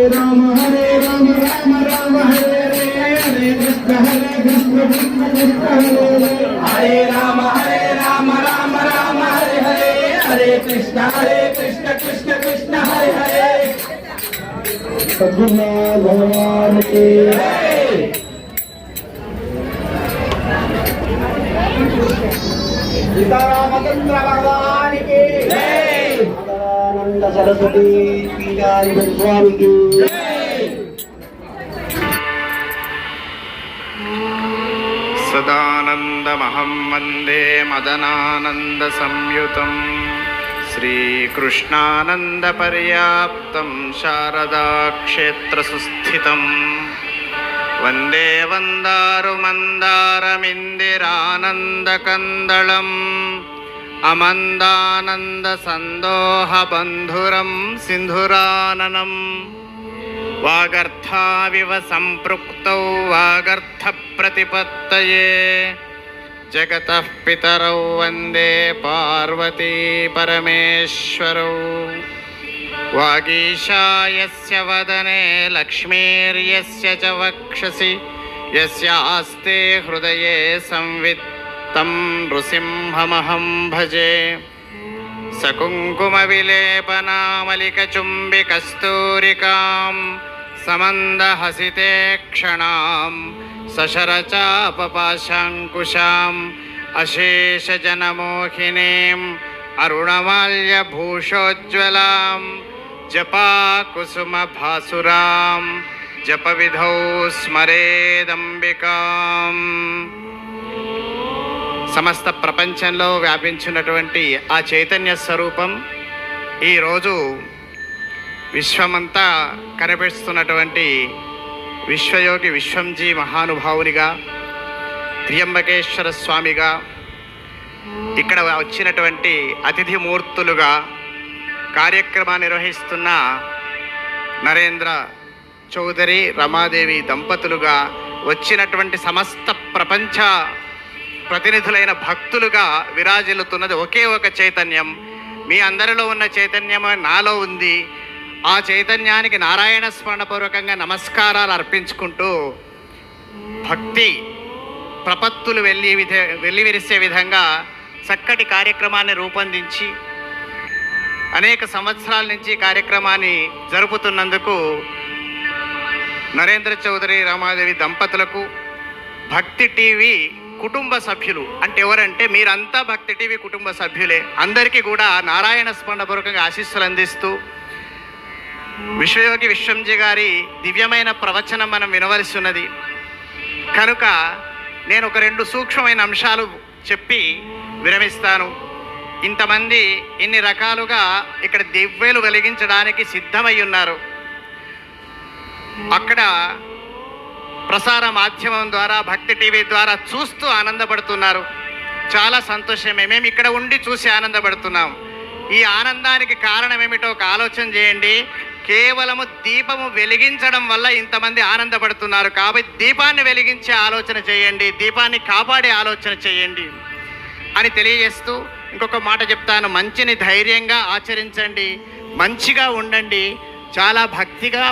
राम राम राम हरे हरे कृष्ण कृष्ण कृष्ण हरे राम राम राम हरे हरे हरे कृष्ण कृष्ण कृष्ण हरे हरे सद्गुरुनाथ भगवान की सीतारामचंद्र भगवान की सदानंद सरस्वती पीठाधिपति स्वामी की सदानंदमहं वन्दे मदनानंद संयुतं श्रीकृष्णानन्दपर्याप्तं शारदाक्षेत्रसुस्थितं वन्दे वन्दारुमन्दारमिन्दिरानन्दकन्दलम् अमन्दानन्दसन्दोहबन्धुरं सिन्धुराननम् वागर्थाविव सम्पृक्तौ वागर्थप्रतिपत्तये जगतः पितरौ वन्दे पार्वती परमेश्वरौ वागीशा यस्य वदने लक्ष्मीर्यस्य च वक्षसि यस्यास्ते हृदये संवित् तं नृसिंहमहं भजे सकुङ्कुमविलेपनामलिकचुम्बिकस्तूरिकां समन्दहसिते क्षणां सशरचापपाशाङ्कुशाम् अशेषजनमोहिनीम् अरुणमाल्यभूषोज्ज्वलां जपाकुसुमभासुरां जपविधौ स्मरेदंबिकां సమస్త ప్రపంచంలో వ్యాపించినటువంటి ఆ చైతన్య స్వరూపం ఈరోజు విశ్వమంతా కనిపిస్తున్నటువంటి విశ్వయోగి విశ్వంజీ మహానుభావునిగా త్ర్యంబకేశ్వర స్వామిగా ఇక్కడ వచ్చినటువంటి అతిథి మూర్తులుగా కార్యక్రమాన్ని నిర్వహిస్తున్న నరేంద్ర చౌదరి రమాదేవి దంపతులుగా వచ్చినటువంటి సమస్త ప్రపంచ ప్రతినిధులైన భక్తులుగా విరాజిల్లుతున్నది ఒకే ఒక చైతన్యం. మీ అందరిలో ఉన్న చైతన్యం నాలో ఉంది. ఆ చైతన్యానికి నారాయణ స్మరణపూర్వకంగా నమస్కారాలు అర్పించుకుంటూ భక్తి ప్రపత్తులు వెల్లివిరిసే విధంగా చక్కటి కార్యక్రమాన్ని రూపొందించి అనేక సంవత్సరాల నుంచి కార్యక్రమాన్ని జరుపుతున్నందుకు నరేంద్ర చౌదరి రమాదేవి దంపతులకు భక్తి టీవీ కుటుంబ సభ్యులు అంటే ఎవరంటే మీరంతా భక్తి టీవీ కుటుంబ సభ్యులే. అందరికీ కూడా నారాయణ స్మరణపూర్వకంగా ఆశీస్సులు అందిస్తూ విశ్వయోగి విశ్వంజీ గారి దివ్యమైన ప్రవచనం మనం వినవలసి ఉన్నది కనుక నేను ఒక 2 సూక్ష్మమైన అంశాలు చెప్పి విరమిస్తాను. ఇంతమంది ఇన్ని రకాలుగా ఇక్కడ దివ్యలు వెలిగించడానికి సిద్ధమై ఉన్నారు. అక్కడ ప్రసార మాధ్యమం ద్వారా భక్తి టీవీ ద్వారా చూస్తూ ఆనందపడుతున్నారు. చాలా సంతోషమే. మేము ఇక్కడ ఉండి చూసి ఆనందపడుతున్నాం. ఈ ఆనందానికి కారణం ఏమిటో ఒక ఆలోచన చేయండి. కేవలము దీపము వెలిగించడం వల్ల ఇంతమంది ఆనందపడుతున్నారు కాబట్టి దీపాన్ని వెలిగించే ఆలోచన చేయండి, దీపాన్ని కాపాడే ఆలోచన చేయండి అని తెలియజేస్తూ ఇంకొక మాట చెప్తాను. మంచిని ధైర్యంగా ఆచరించండి, మంచిగా ఉండండి, చాలా భక్తిగా